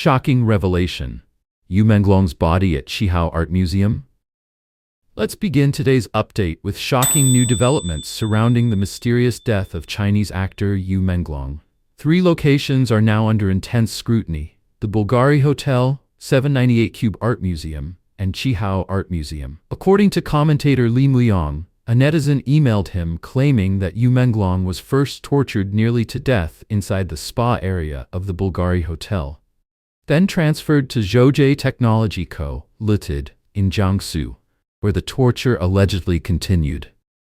Shocking revelation. Yu Menglong's body at QIHAO Art Museum? Let's begin today's update with shocking new developments surrounding the mysterious death of Chinese actor Yu Menglong. 3 locations are now under intense scrutiny: the Bulgari Hotel, 798 Cube Art Museum, and QIHAO Art Museum. According to commentator Li Muyong, a netizen emailed him claiming that Yu Menglong was first tortured nearly to death inside the spa area of the Bulgari Hotel, then transferred to Zhoujie Technology Co., Ltd. in Jiangsu, where the torture allegedly continued.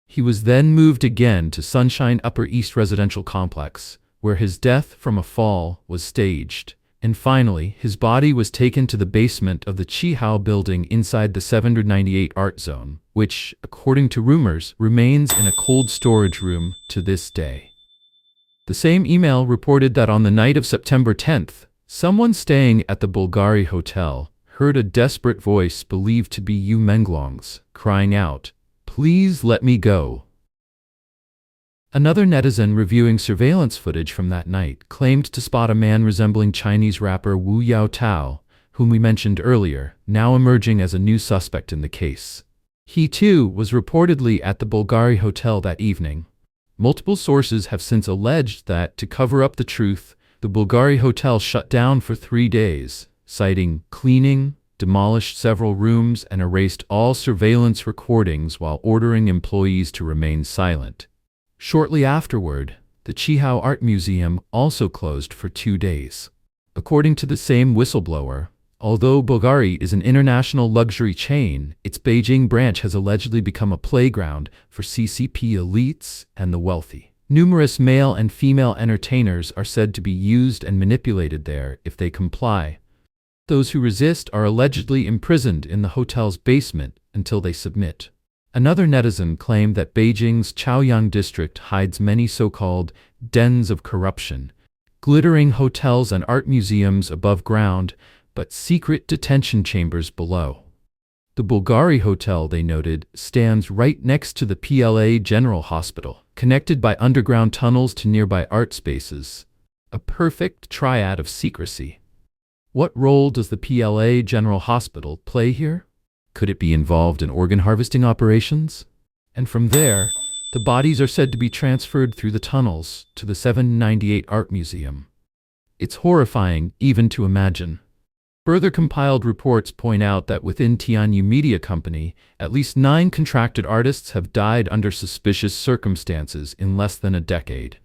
He was then moved again to Sunshine Upper East Residential Complex, where his death from a fall was staged. And finally, his body was taken to the basement of the QIHAO building inside the 798 Art Zone, which, according to rumors, remains in a cold storage room to this day. The same email reported that on the night of September 10th, someone staying at the Bulgari Hotel heard a desperate voice believed to be Yu Menglong's, crying out, "Please let me go." Another netizen reviewing surveillance footage from that night claimed to spot a man resembling Chinese rapper Wu Yaotao, whom we mentioned earlier, now emerging as a new suspect in the case. He too was reportedly at the Bulgari Hotel that evening. Multiple sources have since alleged that, to cover up the truth, the Bulgari Hotel shut down for 3 days, citing cleaning, demolished several rooms, and erased all surveillance recordings while ordering employees to remain silent. Shortly afterward, the QIHAO Art Museum also closed for 2 days. According to the same whistleblower, although Bulgari is an international luxury chain, its Beijing branch has allegedly become a playground for CCP elites and the wealthy. Numerous male and female entertainers are said to be used and manipulated there if they comply. Those who resist are allegedly imprisoned in the hotel's basement until they submit. Another netizen claimed that Beijing's Chaoyang district hides many so-called dens of corruption, glittering hotels and art museums above ground, but secret detention chambers below. The Bulgari Hotel, they noted, stands right next to the PLA General Hospital, connected by underground tunnels to nearby art spaces. A perfect triad of secrecy. What role does the PLA General Hospital play here? Could it be involved in organ harvesting operations? And from there, the bodies are said to be transferred through the tunnels to the 798 Art Museum. It's horrifying even to imagine. Further compiled reports point out that within Tianyu Media Company, at least 9 contracted artists have died under suspicious circumstances in less than a decade.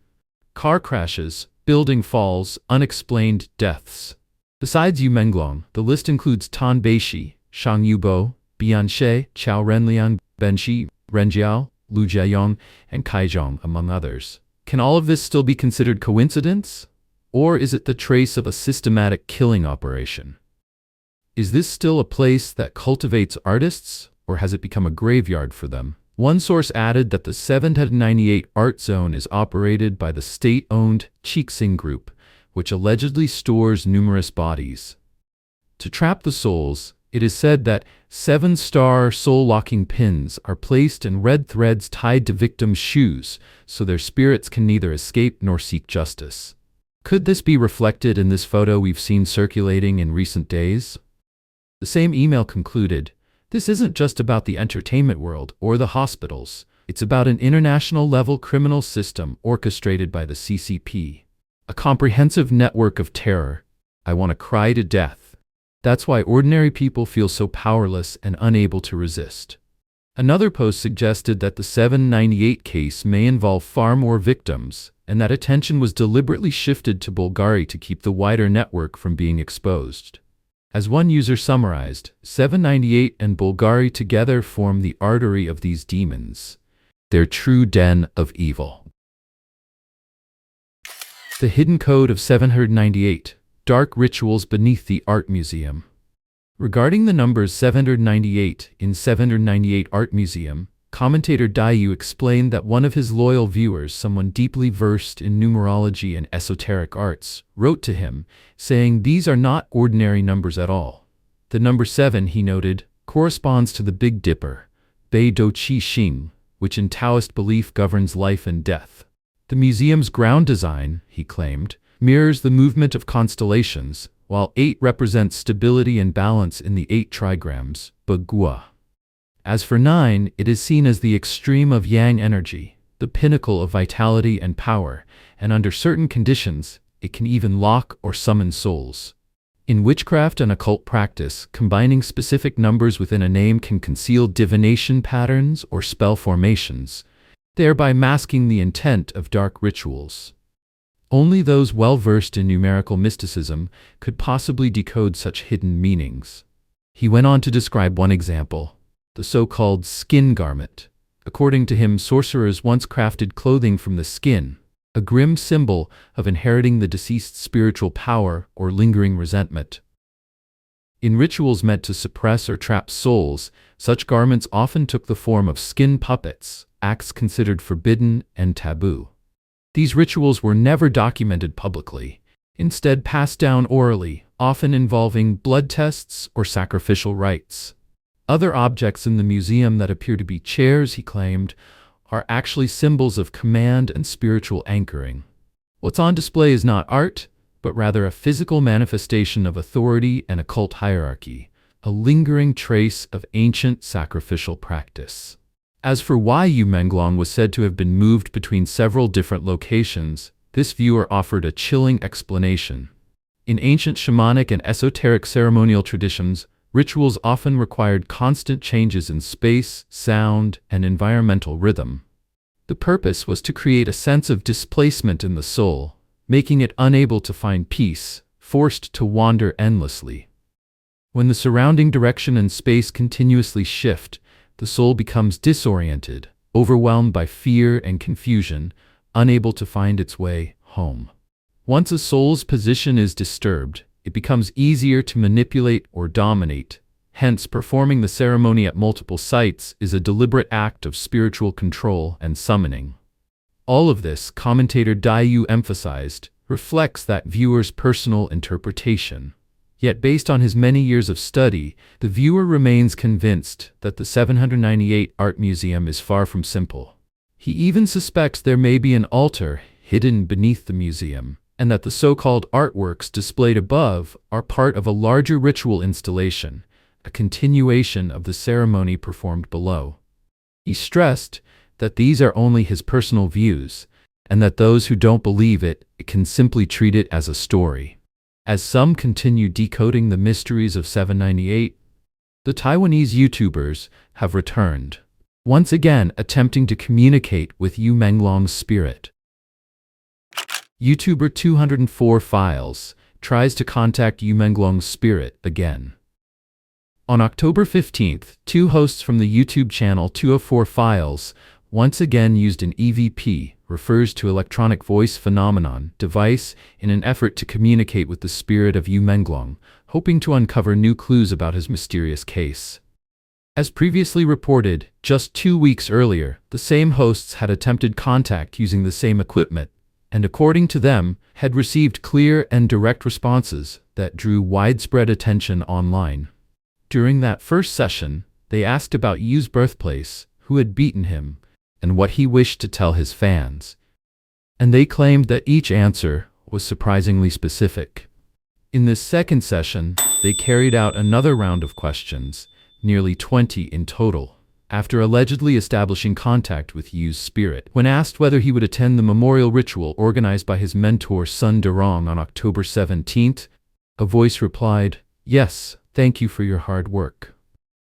Car crashes, building falls, unexplained deaths. Besides Yu Menglong, the list includes Tan Beishi, Shang Yubo, Bian She, Chao Renliang, Benshi, Renjiao, Lu Jiayong, and Kai Zhong, among others. Can all of this still be considered coincidence? Or is it the trace of a systematic killing operation? Is this still a place that cultivates artists, or has it become a graveyard for them? One source added that the 798 Art Zone is operated by the state-owned Qixing Group, which allegedly stores numerous bodies. To trap the souls, it is said that 7-star soul-locking pins are placed in red threads tied to victims' shoes, so their spirits can neither escape nor seek justice. Could this be reflected in this photo we've seen circulating in recent days? The same email concluded, "This isn't just about the entertainment world or the hospitals. It's about an international-level criminal system orchestrated by the CCP. A comprehensive network of terror. I want to cry to death. That's why ordinary people feel so powerless and unable to resist." Another post suggested that the 798 case may involve far more victims, and that attention was deliberately shifted to Bulgari to keep the wider network from being exposed. As one user summarized, 798 and Bulgari together form the artery of these demons, their true den of evil. The hidden code of 798, dark rituals beneath the art museum. Regarding the numbers 798 in 798 Art Museum, commentator Dayu explained that one of his loyal viewers, someone deeply versed in numerology and esoteric arts, wrote to him, saying these are not ordinary numbers at all. The number 7, he noted, corresponds to the Big Dipper, Bei Do Qi Xing, which in Taoist belief governs life and death. The museum's ground design, he claimed, mirrors the movement of constellations, while 8 represents stability and balance in the 8 trigrams, Bagua. As for 9, it is seen as the extreme of yang energy, the pinnacle of vitality and power, and under certain conditions, it can even lock or summon souls. In witchcraft and occult practice, combining specific numbers within a name can conceal divination patterns or spell formations, thereby masking the intent of dark rituals. Only those well-versed in numerical mysticism could possibly decode such hidden meanings. He went on to describe one example, the so-called skin garment. According to him, sorcerers once crafted clothing from the skin, a grim symbol of inheriting the deceased's spiritual power or lingering resentment. In rituals meant to suppress or trap souls, such garments often took the form of skin puppets, acts considered forbidden and taboo. These rituals were never documented publicly, instead passed down orally, often involving blood tests or sacrificial rites. Other objects in the museum that appear to be chairs, he claimed, are actually symbols of command and spiritual anchoring. What's on display is not art, but rather a physical manifestation of authority and occult hierarchy, a lingering trace of ancient sacrificial practice. As for why Yu Menglong was said to have been moved between several different locations, this viewer offered a chilling explanation. In ancient shamanic and esoteric ceremonial traditions, rituals often required constant changes in space, sound, and environmental rhythm. The purpose was to create a sense of displacement in the soul, making it unable to find peace, forced to wander endlessly. When the surrounding direction and space continuously shift, the soul becomes disoriented, overwhelmed by fear and confusion, unable to find its way home. Once a soul's position is disturbed, it becomes easier to manipulate or dominate. Hence, performing the ceremony at multiple sites is a deliberate act of spiritual control and summoning. All of this, commentator Dai Yu emphasized, reflects that viewer's personal interpretation. Yet based on his many years of study, the viewer remains convinced that the 798 Art Museum is far from simple. He even suspects there may be an altar hidden beneath the museum, and that the so-called artworks displayed above are part of a larger ritual installation, a continuation of the ceremony performed below. He stressed that these are only his personal views, and that those who don't believe it can simply treat it as a story. As some continue decoding the mysteries of 798, the Taiwanese YouTubers have returned, once again attempting to communicate with Yu Menglong's spirit. YouTuber 204 Files tries to contact Yu Menglong's spirit again. On October 15th, 2 hosts from the YouTube channel 204 Files once again used an EVP, refers to electronic voice phenomenon, device in an effort to communicate with the spirit of Yu Menglong, hoping to uncover new clues about his mysterious case. As previously reported, just 2 weeks earlier, the same hosts had attempted contact using the same equipment, and according to them, had received clear and direct responses that drew widespread attention online. During that first session, they asked about Yu's birthplace, who had beaten him, and what he wished to tell his fans. And they claimed that each answer was surprisingly specific. In this second session, they carried out another round of questions, nearly 20 in total. After allegedly establishing contact with Yu's spirit, when asked whether he would attend the memorial ritual organized by his mentor Sun Durong on October 17th, a voice replied, "Yes, thank you for your hard work."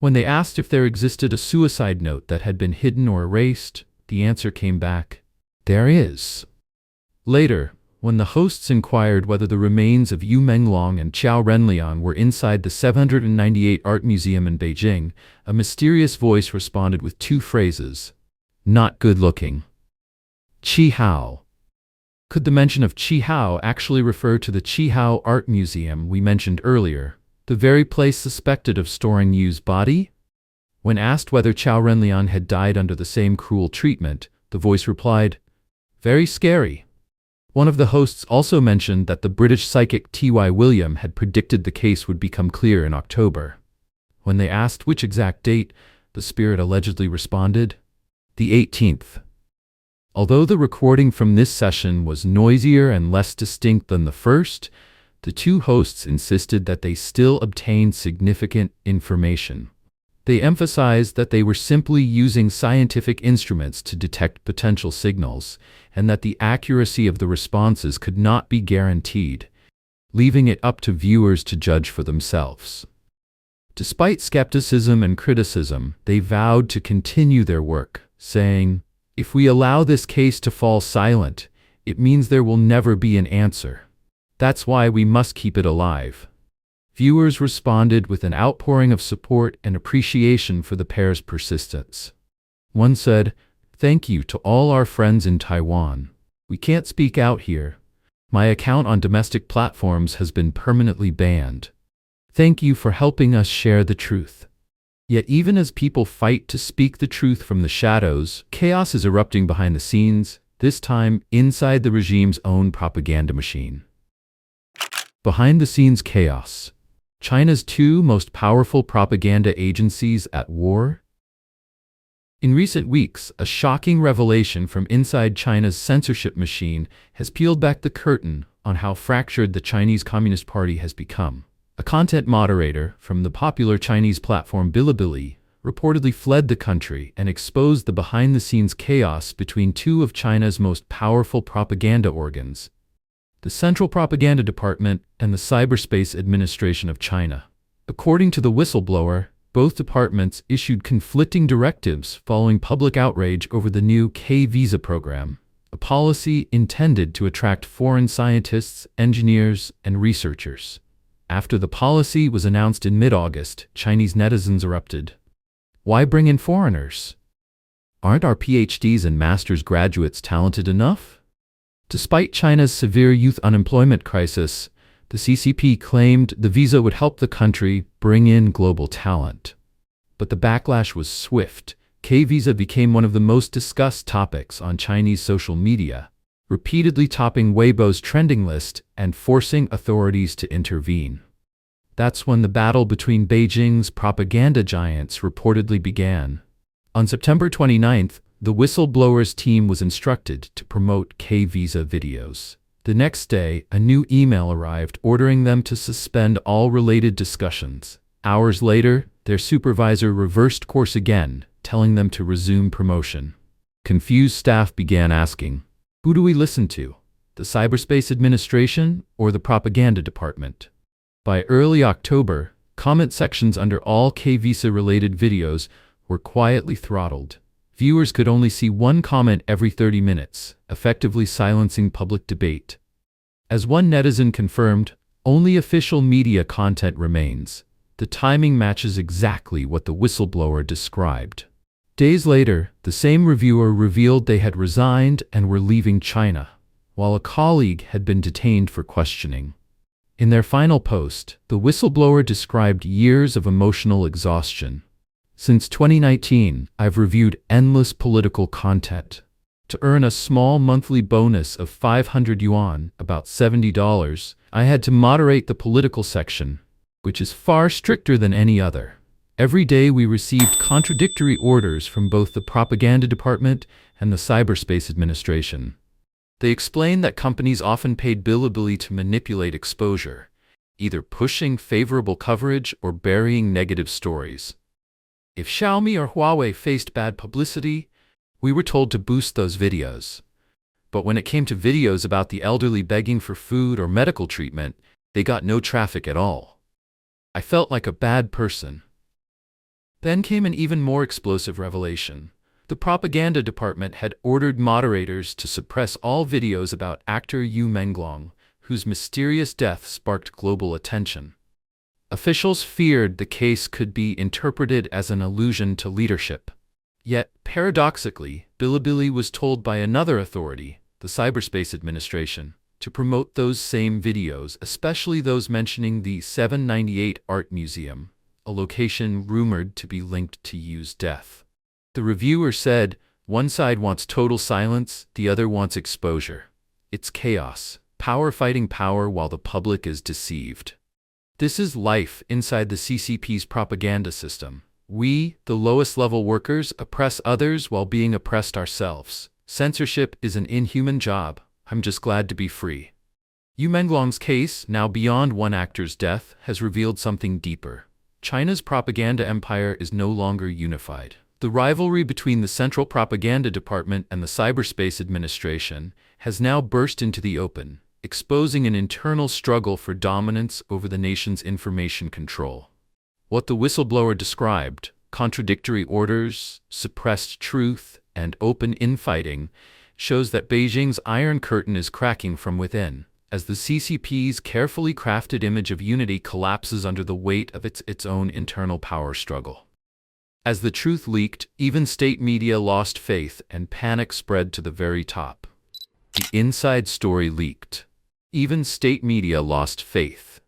When they asked if there existed a suicide note that had been hidden or erased, the answer came back, "There is." Later, when the hosts inquired whether the remains of Yu Menglong and Qiao Renliang were inside the 798 Art Museum in Beijing, a mysterious voice responded with 2 phrases, "Not good looking." QIHAO. Could the mention of QIHAO actually refer to the QIHAO Art Museum we mentioned earlier, the very place suspected of storing Yu's body? When asked whether Qiao Renliang had died under the same cruel treatment, the voice replied, "Very scary." One of the hosts also mentioned that the British psychic T.Y. William had predicted the case would become clear in October. When they asked which exact date, the spirit allegedly responded, "The 18th. Although the recording from this session was noisier and less distinct than the first, the two hosts insisted that they still obtained significant information. They emphasized that they were simply using scientific instruments to detect potential signals, and that the accuracy of the responses could not be guaranteed, leaving it up to viewers to judge for themselves. Despite skepticism and criticism, they vowed to continue their work, saying, "If we allow this case to fall silent, it means there will never be an answer. That's why we must keep it alive." Viewers responded with an outpouring of support and appreciation for the pair's persistence. One said, "Thank you to all our friends in Taiwan. We can't speak out here. My account on domestic platforms has been permanently banned. Thank you for helping us share the truth." Yet even as people fight to speak the truth from the shadows, chaos is erupting behind the scenes, this time inside the regime's own propaganda machine. Behind the scenes chaos. China's two most powerful propaganda agencies at war? In recent weeks, a shocking revelation from inside China's censorship machine has peeled back the curtain on how fractured the Chinese Communist Party has become. A content moderator from the popular Chinese platform Bilibili reportedly fled the country and exposed the behind-the-scenes chaos between two of China's most powerful propaganda organs, the Central Propaganda Department and the Cyberspace Administration of China. According to the whistleblower, both departments issued conflicting directives following public outrage over the new K-visa program, a policy intended to attract foreign scientists, engineers, and researchers. After the policy was announced in mid-August, Chinese netizens erupted. Why bring in foreigners? Aren't our PhDs and master's graduates talented enough? Despite China's severe youth unemployment crisis, the CCP claimed the visa would help the country bring in global talent. But the backlash was swift. K-visa became one of the most discussed topics on Chinese social media, repeatedly topping Weibo's trending list and forcing authorities to intervene. That's when the battle between Beijing's propaganda giants reportedly began. On September 29th, the whistleblower's team was instructed to promote K-visa videos. The next day, a new email arrived ordering them to suspend all related discussions. Hours later, their supervisor reversed course again, telling them to resume promotion. Confused staff began asking, "Who do we listen to? The Cyberspace Administration or the Propaganda Department?" By early October, comment sections under all K-visa-related videos were quietly throttled. Viewers could only see one comment every 30 minutes, effectively silencing public debate. As one netizen confirmed, only official media content remains. The timing matches exactly what the whistleblower described. Days later, the same reviewer revealed they had resigned and were leaving China, while a colleague had been detained for questioning. In their final post, the whistleblower described years of emotional exhaustion. "Since 2019, I've reviewed endless political content. To earn a small monthly bonus of 500 yuan, about $70, I had to moderate the political section, which is far stricter than any other. Every day we received contradictory orders from both the Propaganda Department and the Cyberspace Administration." They explained that companies often paid Bilibili to manipulate exposure, either pushing favorable coverage or burying negative stories. If Xiaomi or Huawei faced bad publicity, we were told to boost those videos. But when it came to videos about the elderly begging for food or medical treatment, they got no traffic at all. I felt like a bad person. Then came an even more explosive revelation. The Propaganda Department had ordered moderators to suppress all videos about actor Yu Menglong, whose mysterious death sparked global attention. Officials feared the case could be interpreted as an allusion to leadership. Yet, paradoxically, Bilibili was told by another authority, the Cyberspace Administration, to promote those same videos, especially those mentioning the 798 Art Museum, a location rumored to be linked to Yu's death. The reviewer said, "One side wants total silence, the other wants exposure. It's chaos, power fighting power while the public is deceived." This is life inside the CCP's propaganda system. We, the lowest-level workers, oppress others while being oppressed ourselves. Censorship is an inhuman job. I'm just glad to be free. Yu Menglong's case, now beyond one actor's death, has revealed something deeper. China's propaganda empire is no longer unified. The rivalry between the Central Propaganda Department and the Cyberspace Administration has now burst into the open, exposing an internal struggle for dominance over the nation's information control. What the whistleblower described, contradictory orders, suppressed truth, and open infighting, shows that Beijing's Iron Curtain is cracking from within, as the CCP's carefully crafted image of unity collapses under the weight of its own internal power struggle. As the truth leaked, even state media lost faith and panic spread to the very top. The inside story leaked. Even state media lost faith.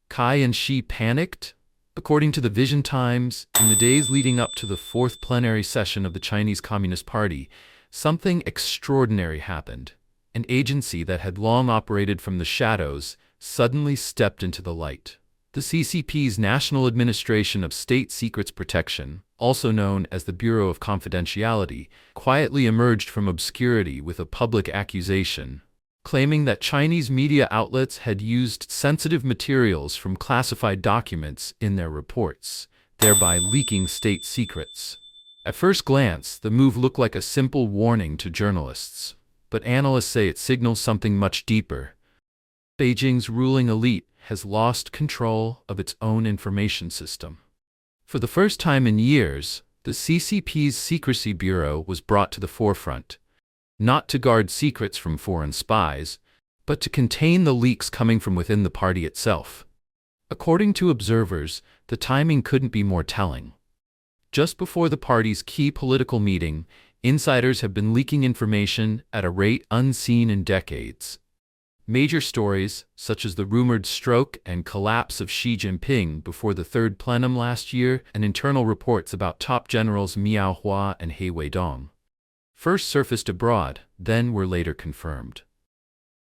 Kai and Xi panicked? According to the Vision Times, in the days leading up to the fourth plenary session of the Chinese Communist Party, something extraordinary happened. An agency that had long operated from the shadows suddenly stepped into the light. The CCP's National Administration of State Secrets Protection, also known as the Bureau of Confidentiality, quietly emerged from obscurity with a public accusation, claiming that Chinese media outlets had used sensitive materials from classified documents in their reports, thereby leaking state secrets. At first glance, the move looked like a simple warning to journalists, but analysts say it signals something much deeper. Beijing's ruling elite has lost control of its own information system. For the first time in years, the CCP's Secrecy Bureau was brought to the forefront, not to guard secrets from foreign spies, but to contain the leaks coming from within the party itself. According to observers, the timing couldn't be more telling. Just before the party's key political meeting, insiders have been leaking information at a rate unseen in decades. Major stories, such as the rumored stroke and collapse of Xi Jinping before the third plenum last year, and internal reports about top generals Miao Hua and He Weidong, first surfaced abroad, then were later confirmed.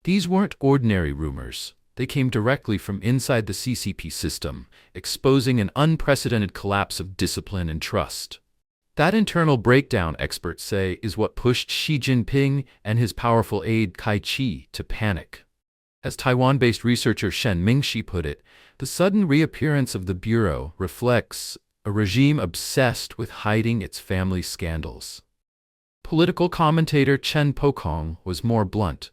These weren't ordinary rumors. They came directly from inside the CCP system, exposing an unprecedented collapse of discipline and trust. That internal breakdown, experts say, is what pushed Xi Jinping and his powerful aide Kai Chi to panic. As Taiwan-based researcher Shen Mingxi put it, the sudden reappearance of the Bureau reflects a regime obsessed with hiding its family scandals. Political commentator Chen Pokong was more blunt.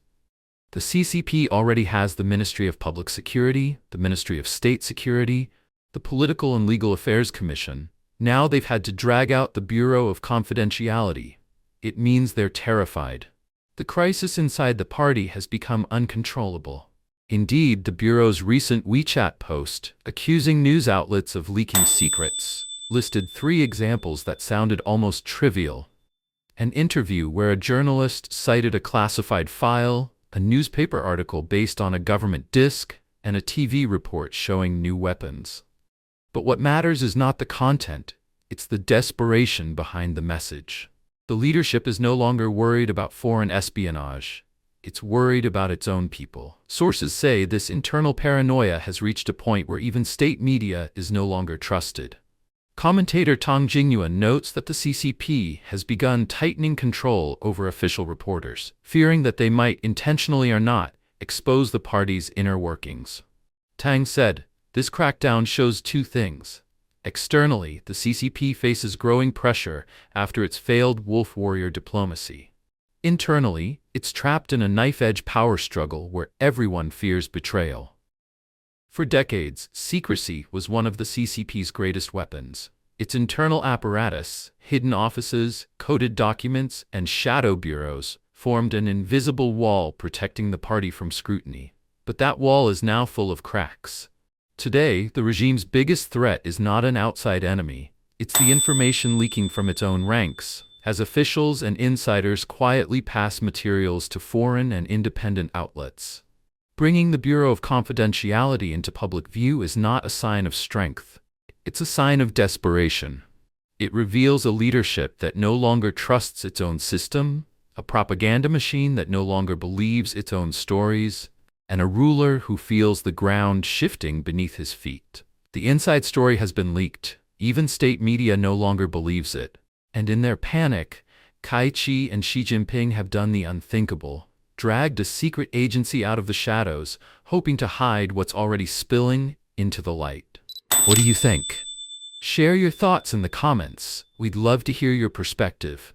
The CCP already has the Ministry of Public Security, the Ministry of State Security, the Political and Legal Affairs Commission. Now they've had to drag out the Bureau of Confidentiality. It means they're terrified. The crisis inside the party has become uncontrollable. Indeed, the Bureau's recent WeChat post, accusing news outlets of leaking secrets, listed 3 examples that sounded almost trivial. An interview where a journalist cited a classified file, a newspaper article based on a government disk, and a TV report showing new weapons. But what matters is not the content, it's the desperation behind the message. The leadership is no longer worried about foreign espionage. It's worried about its own people. Sources say this internal paranoia has reached a point where even state media is no longer trusted. Commentator Tang Jingyuan notes that the CCP has begun tightening control over official reporters, fearing that they might, intentionally or not, expose the party's inner workings. Tang said, "This crackdown shows 2 things. Externally, the CCP faces growing pressure after its failed wolf warrior diplomacy. Internally, it's trapped in a knife-edge power struggle where everyone fears betrayal." For decades, secrecy was one of the CCP's greatest weapons. Its internal apparatus, hidden offices, coded documents, and shadow bureaus formed an invisible wall protecting the party from scrutiny. But that wall is now full of cracks. Today, the regime's biggest threat is not an outside enemy. It's the information leaking from its own ranks, as officials and insiders quietly pass materials to foreign and independent outlets. Bringing the Bureau of Confidentiality into public view is not a sign of strength. It's a sign of desperation. It reveals a leadership that no longer trusts its own system, a propaganda machine that no longer believes its own stories, and a ruler who feels the ground shifting beneath his feet. The inside story has been leaked. Even state media no longer believes it. And in their panic, Kai Chi and Xi Jinping have done the unthinkable, dragged a secret agency out of the shadows, hoping to hide what's already spilling into the light. What do you think? Share your thoughts in the comments. We'd love to hear your perspective.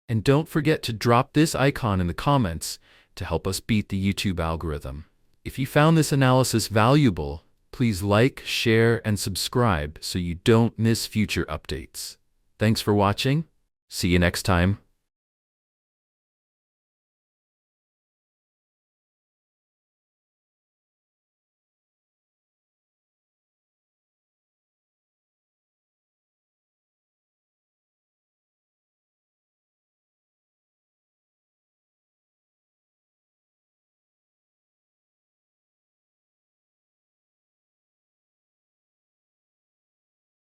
And don't forget to drop this icon in the comments to help us beat the YouTube algorithm. If you found this analysis valuable, please like, share, and subscribe so you don't miss future updates. Thanks for watching. See you next time.